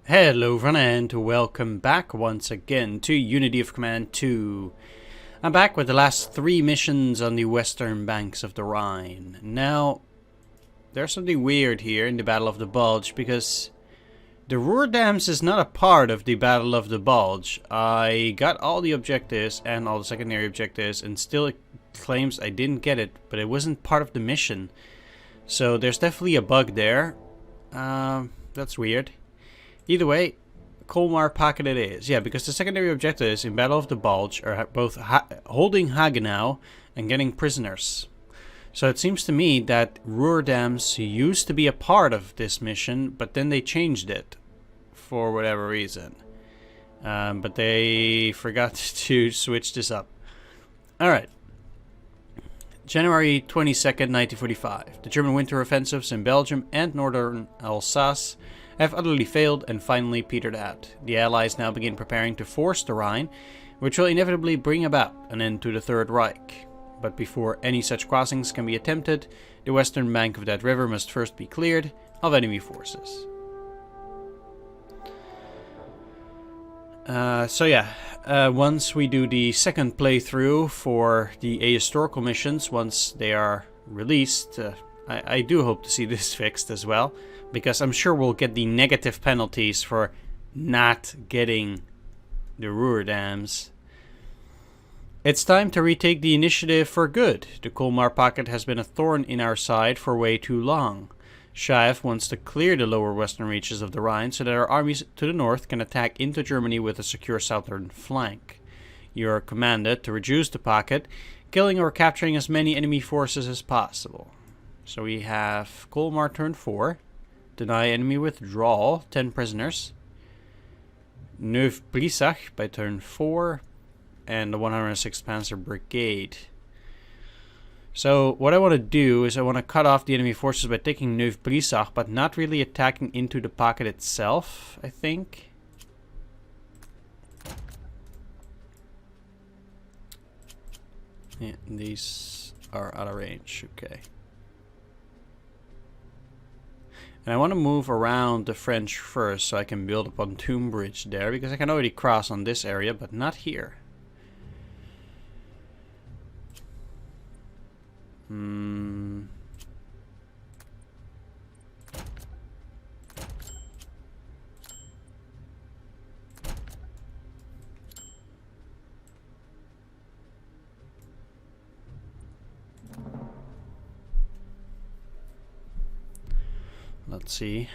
Hello everyone and welcome back once again to Unity of Command 2. I'm back with the last 3 missions on the western banks of the Rhine. Now, there's something weird here in the Battle of the Bulge because the Ruhr Dams is not a part of the Battle of the Bulge. I got all the objectives and all the secondary objectives and still it claims I didn't get it, but it wasn't part of the mission. So there's definitely a bug there. That's weird. Either way, Colmar pocket it is. Yeah, because the secondary objectives in Battle of the Bulge are both holding Hagenau and getting prisoners. So it seems to me that Ruhr Dams used to be a part of this mission, but then they changed it for whatever reason. But they forgot to switch this up. Alright. January 22nd, 1945. The German winter offensives in Belgium and Northern Alsace have utterly failed and finally petered out. The Allies now begin preparing to force the Rhine, which will inevitably bring about an end to the Third Reich. But before any such crossings can be attempted, the western bank of that river must first be cleared of enemy forces. Once we do the second playthrough for the ahistorical missions, once they are released, I do hope to see this fixed as well, because I'm sure we'll get the negative penalties for not getting the Ruhr Dams. It's time to retake the initiative for good. The Colmar pocket has been a thorn in our side for way too long. Schaeff wants to clear the lower western reaches of the Rhine so that our armies to the north can attack into Germany with a secure southern flank. You are commanded to reduce the pocket, killing or capturing as many enemy forces as possible. So we have Colmar turn 4. Deny enemy withdrawal, 10 prisoners. Neuf-Brisach by turn 4. And the 106th Panzer Brigade. So what I want to do is I want to cut off the enemy forces by taking Neuf-Brisach, but not really attacking into the pocket itself, I think. Yeah, these are out of range, okay. And I want to move around the French first so I can build a pontoon bridge there, because I can already cross on this area, but not here. Let's see.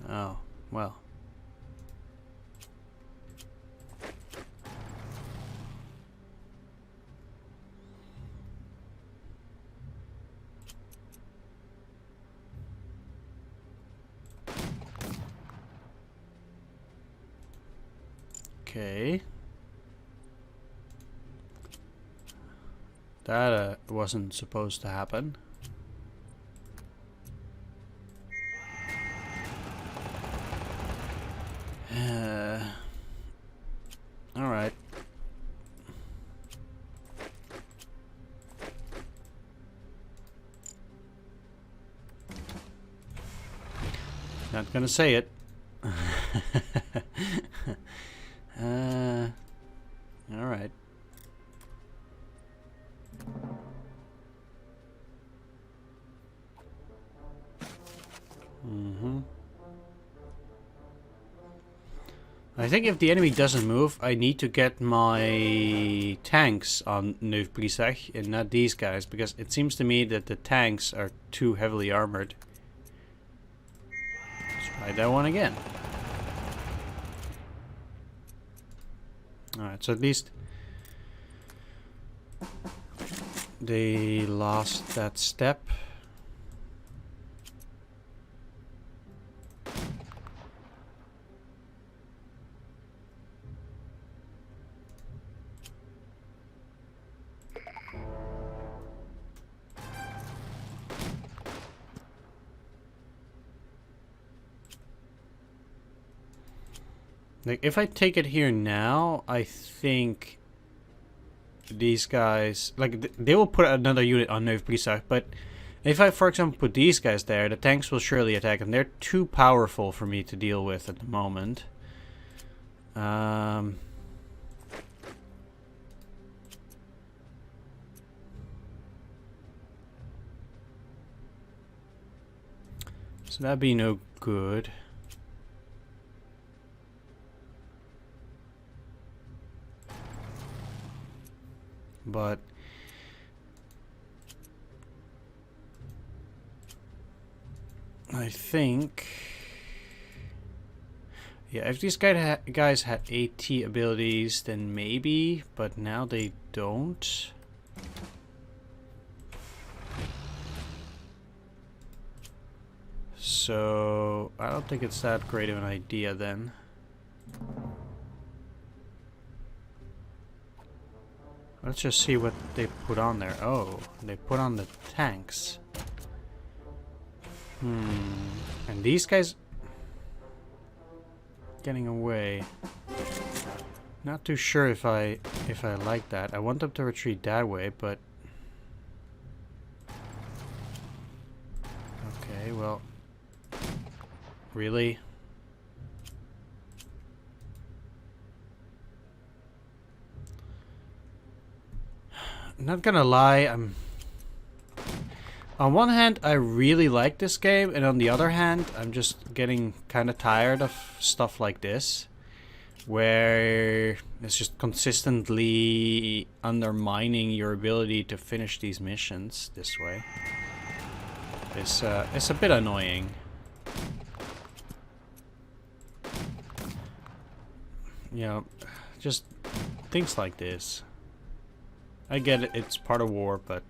Oh, well. Okay. That wasn't supposed to happen. Alright. Not gonna say it. Alright. I think if the enemy doesn't move, I need to get my tanks on Neuf-Brisach and not these guys, because it seems to me that the tanks are too heavily armored. Let's try that one again. Alright, so at least they lost that step. Like, if I take it here now, I think these guys, like, they will put another unit on Neuf-Brisach, but If I, for example, put these guys there, the tanks will surely attack, and they're too powerful for me to deal with at the moment. So that'd be no good. But I think, yeah, if these guys had AT abilities, then maybe, but now they don't. So I don't think it's that great of an idea then. Let's just see what they put on there. Oh, they put on the tanks. And these guys getting away. Not too sure if I like that. I want them to retreat that way, but okay, well, really? Not gonna lie, on one hand, I really like this game, and on the other hand, I'm just getting kind of tired of stuff like this, where it's just consistently undermining your ability to finish these missions this way. It's a bit annoying. You know, just things like this. I get it, it's part of war, but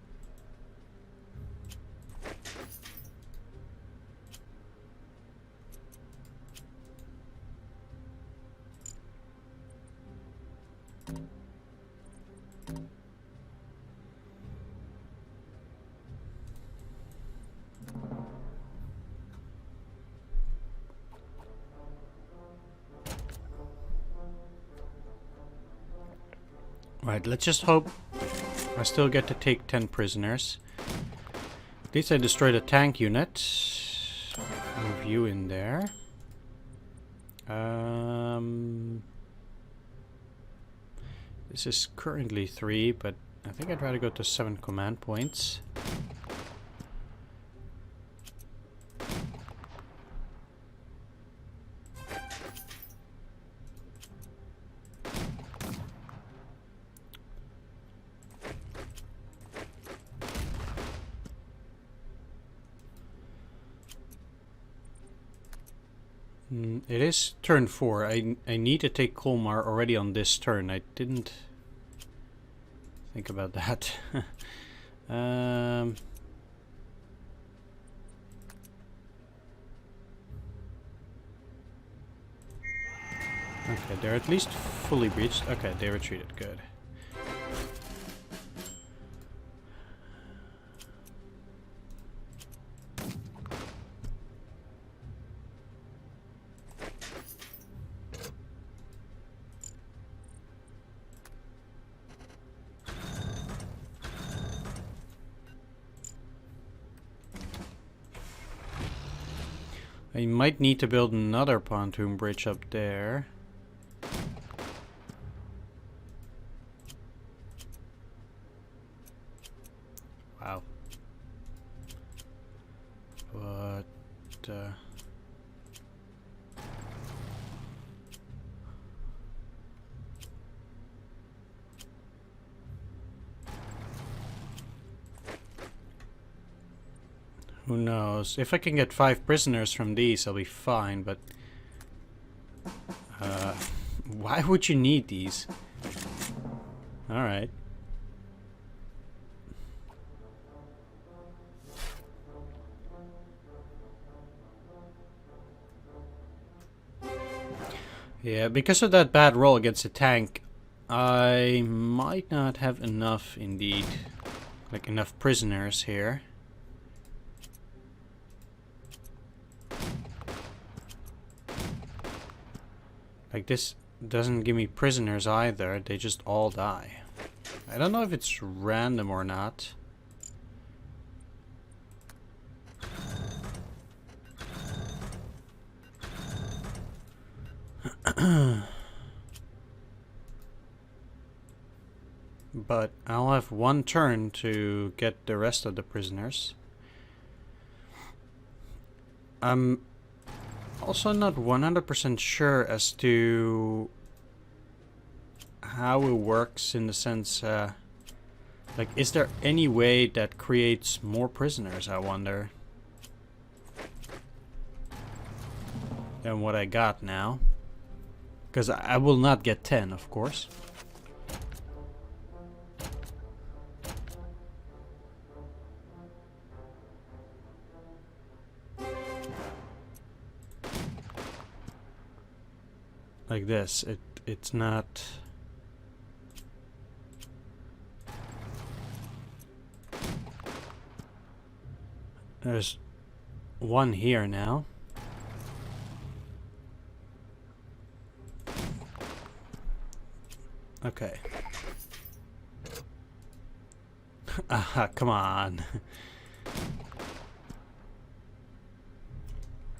right, let's just hope I still get to take 10 prisoners. At least I destroyed a tank unit. Move you in there. This is currently 3, but I think I'd rather go to 7 command points. It is turn 4. I need to take Colmar already on this turn. I didn't think about that. Okay, they're at least fully breached. Okay, they retreated. Good. I might need to build another pontoon bridge up there. Wow. But who knows? If I can get 5 prisoners from these, I'll be fine, but why would you need these? Alright. Yeah, because of that bad roll against the tank, I might not have enough indeed. Like enough prisoners here. Like this doesn't give me prisoners either, they just all die. I don't know if it's random or not. But I'll have one turn to get the rest of the prisoners. I'm also not 100% sure as to how it works in the sense, like, is there any way that creates more prisoners, I wonder, than what I got now? Because I will not get 10, of course. Like this, it's not. There's one here now. Okay. Ah, come on.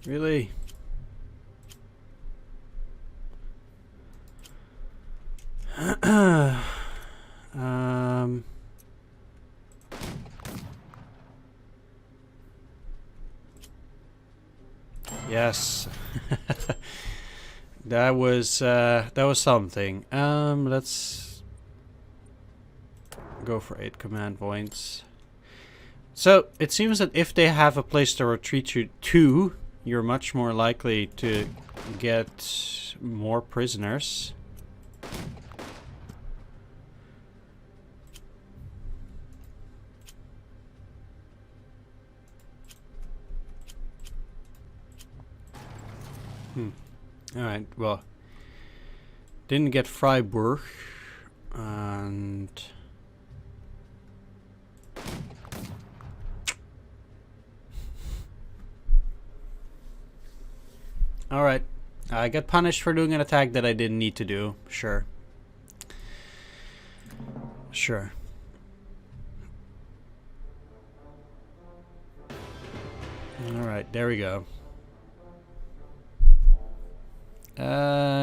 Really? Yes. That was something. Let's go for 8 command points. So it seems that if they have a place to retreat you to, you're much more likely to get more prisoners. Alright, well, didn't get Freiburg, and alright, I got punished for doing an attack that I didn't need to do, sure. Sure. Alright, there we go.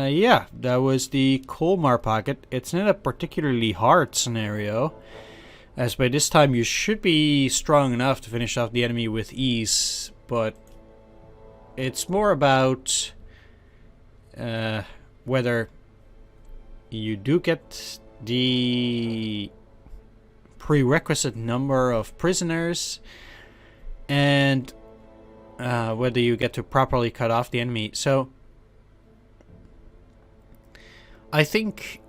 Yeah, that was the Colmar pocket. It's not a particularly hard scenario, as by this time you should be strong enough to finish off the enemy with ease, but it's more about whether you do get the prerequisite number of prisoners and whether you get to properly cut off the enemy. So I think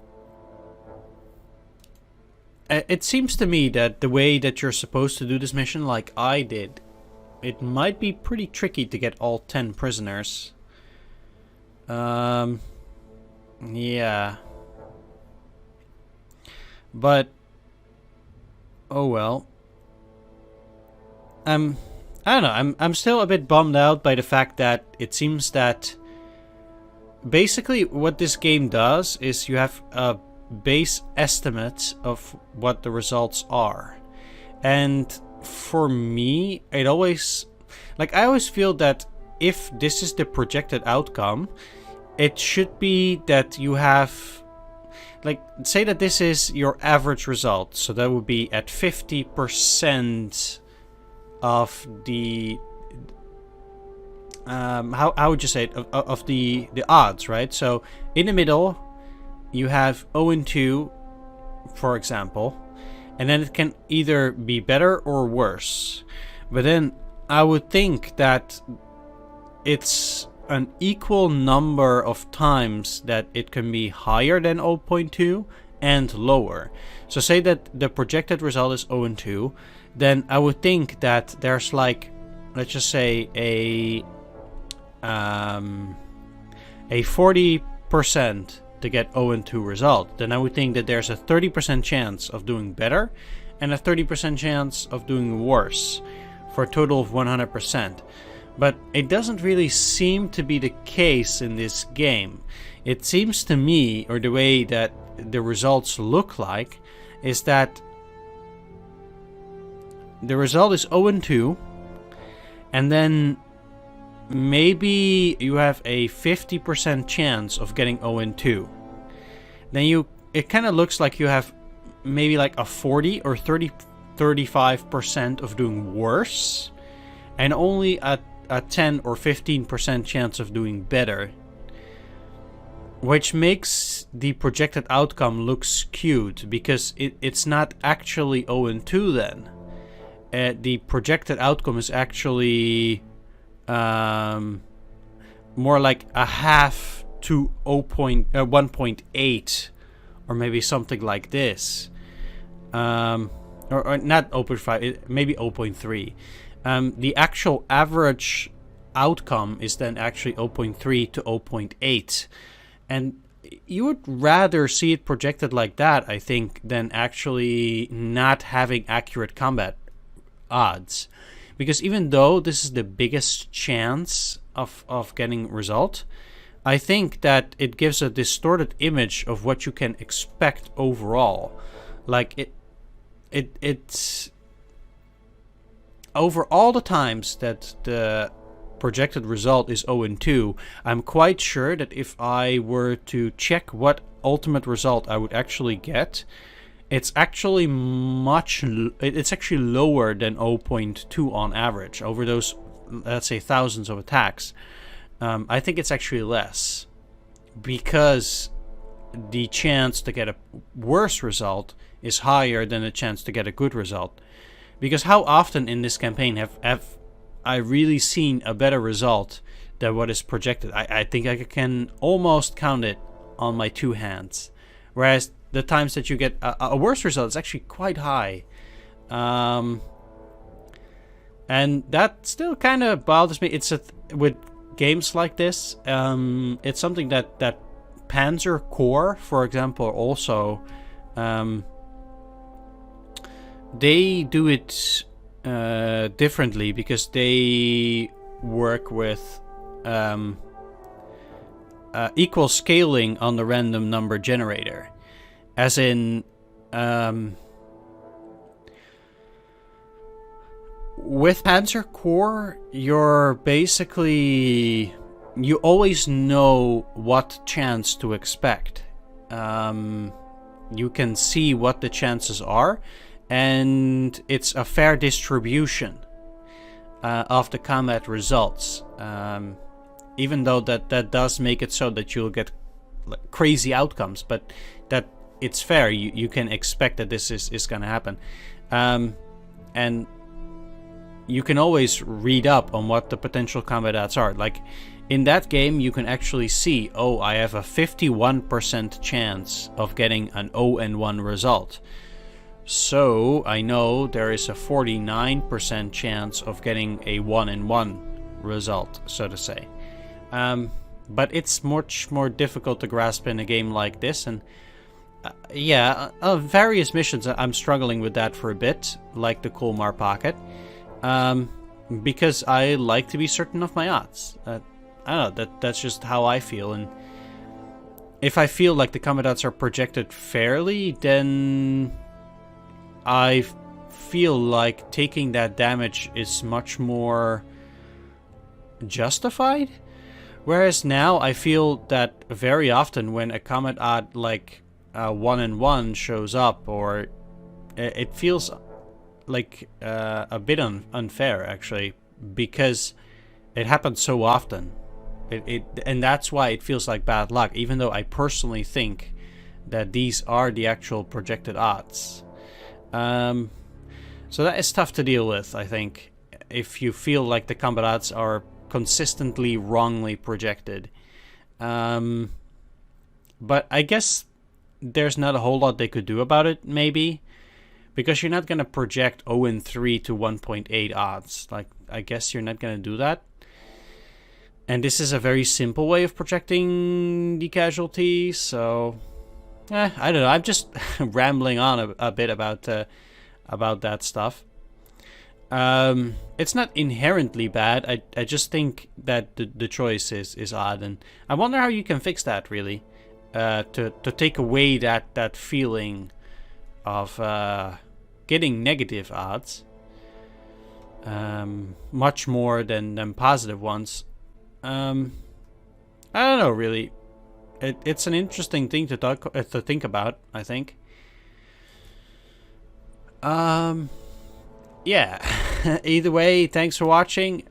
it seems to me that the way that you're supposed to do this mission, like I did, it might be pretty tricky to get all 10 prisoners. Yeah. But oh well. I don't know. I'm still a bit bummed out by the fact that it seems that basically what this game does is you have a base estimate of what the results are. And for me, it always, like, I always feel that if this is the projected outcome, it should be that you have, like, say that this is your average result. So that would be at 50% of the how would you say it, of the odds, right? So in the middle you have 0 and 2, for example, and then it can either be better or worse. But then I would think that it's an equal number of times that it can be higher than 0.2 and lower. So say that the projected result is 0 and 2, then I would think that there's, like, let's just say a 40% to get 0 and 2 result. Then I would think that there's a 30% chance of doing better and a 30% chance of doing worse, for a total of 100%. But it doesn't really seem to be the case in this game. It seems to me, or the way that the results look like, is that the result is 0 and 2, and then maybe you have a 50% chance of getting 0-2. Then it kind of looks like you have maybe like a 40 or 35% of doing worse, and only a 10 or 15% chance of doing better, which makes the projected outcome look skewed, because it's not actually 0-2 then. The projected outcome is actually more like a half to 1.8, or maybe something like this. Or not 0.5, maybe 0.3. The actual average outcome is then actually 0.3 to 0.8. And you would rather see it projected like that, I think, than actually not having accurate combat odds. Because even though this is the biggest chance of getting result, I think that it gives a distorted image of what you can expect overall. Like it's over all the times that the projected result is 0-2, I'm quite sure that if I were to check what ultimate result I would actually get, it's actually lower than 0.2 on average over those, let's say, thousands of attacks. I think it's actually less, because the chance to get a worse result is higher than the chance to get a good result. Because how often in this campaign have I really seen a better result than what is projected? I think I can almost count it on my two hands. Whereas the times that you get a worse result is actually quite high. And that still kind of bothers me. It's with games like this, it's something that Panzer Corps, for example, also they do it differently, because they work with equal scaling on the random number generator. As in, with Panzer Corps, you always know what chance to expect. You can see what the chances are, and it's a fair distribution of the combat results. Even though that does make it so that you'll get crazy outcomes, but that it's fair. You can expect that this is going to happen. And you can always read up on what the potential combat odds are. Like in that game, you can actually see, oh, I have a 51% chance of getting an 0-1 result. So I know there is a 49% chance of getting a 1-1 result, so to say. But it's much more difficult to grasp in a game like this. And various missions I'm struggling with that for a bit, like the Colmar pocket. Because I like to be certain of my odds. I don't know, that's just how I feel. And if I feel like the combat odds are projected fairly, then I feel like taking that damage is much more justified. Whereas now I feel that very often when a combat odd like 1-1 shows up, or it feels like a bit unfair, actually, because it happens so often. And that's why it feels like bad luck, even though I personally think that these are the actual projected odds. So that is tough to deal with, I think, if you feel like the combat odds are consistently wrongly projected. But I guess there's not a whole lot they could do about it, maybe, because you're not going to project 0-3 to 1.8 odds. Like, I guess you're not going to do that. And this is a very simple way of projecting the casualty, so I don't know. I'm just rambling on a bit about that stuff. It's not inherently bad. I just think that the choice is odd, and I wonder how you can fix that, really, to take away that feeling of getting negative odds much more than positive ones. I don't know, really. It's an interesting thing to think about, I think. Yeah. Either way, thanks for watching.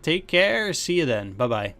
Take care. See you then. Bye-bye.